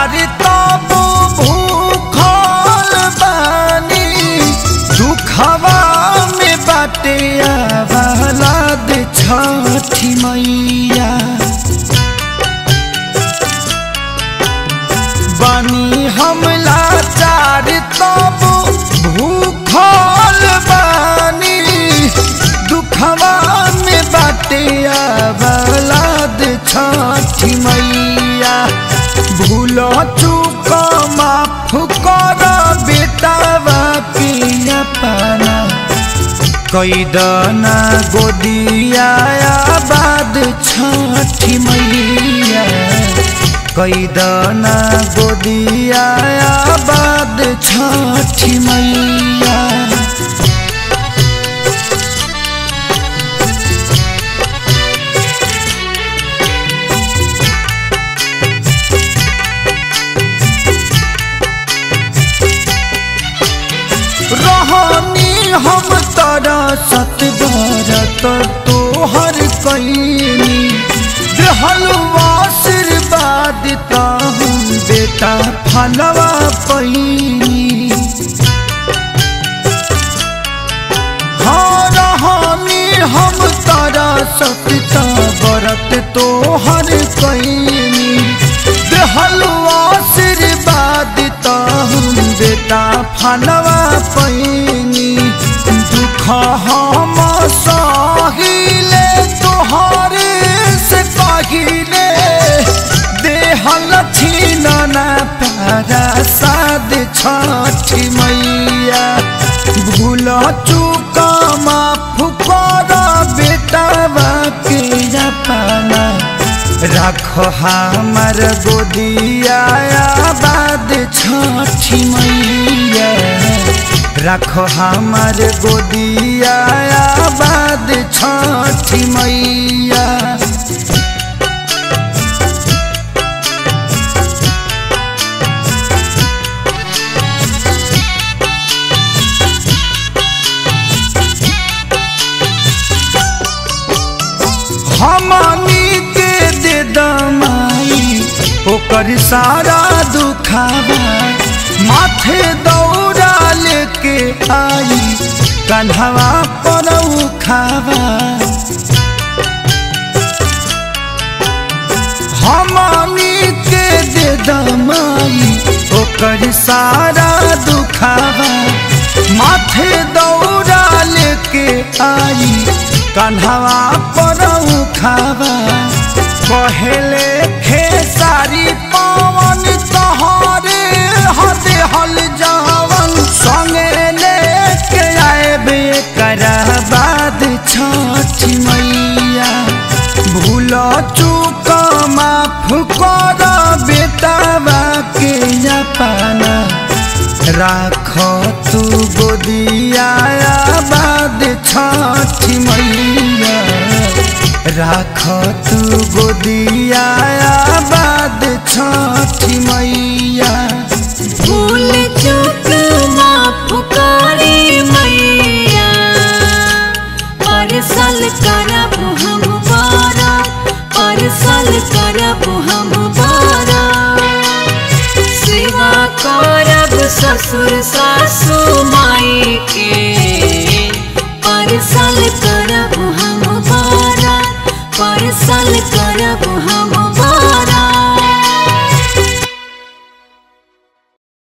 लाचार तब भूखल बानी दुखवा में बाटे आवालाद छठी मैया बानी हम लाचार तब भूखल बानी दुखवा में बाटे आवालाद छठी मैया भूल चूक माफ कर बेटावा पिया पाना कैदना गोदिया आबाद छठी मैया कैदना गोदिया आबाद छठी मैया रहनी हम तारा सत भरत तोहर कैनी देहलवा आशीर्वाद ताहू बेटा फलवा पैनी हाँ रहनी हम तारा सत भरत तोहर कैनी देहलवा आशीर्वाद ताहू बेटा फलवा पैनी दुख हम सहिले तोहरे से पहिले देहल छीनना पारा साद छठी मैया भूल चूक माफ कर बेटावा के पाना रख हमार गोदिया आबाद छठी मैया रख हमार गोदिया आबाद छठी मैया हमनी के दे दमाई ओकर सारा दुखावा माथे दौड़ा लेके आई कन्हवा पर उखावा हमनी के दे दमाई ओकर सारा दुखावा माथे दौड़ा लेके आई कन्हवा पर उखावा कहले खेसारी पवन तोहरे हदे हल जावन संगे लेके आएबे कराबाद छठी मैया भूल चूक माफ कर बेटावा के पाना राख तू गोदिया आबाद छठी मैया राख तू गोदिया आबाद छठी मैया भूल चूक माफ करे मैया परसल करब हम बारा परसल करब हम बारा सेवा करब ससुर सासु माई के परसल करब हम बारा परसल कर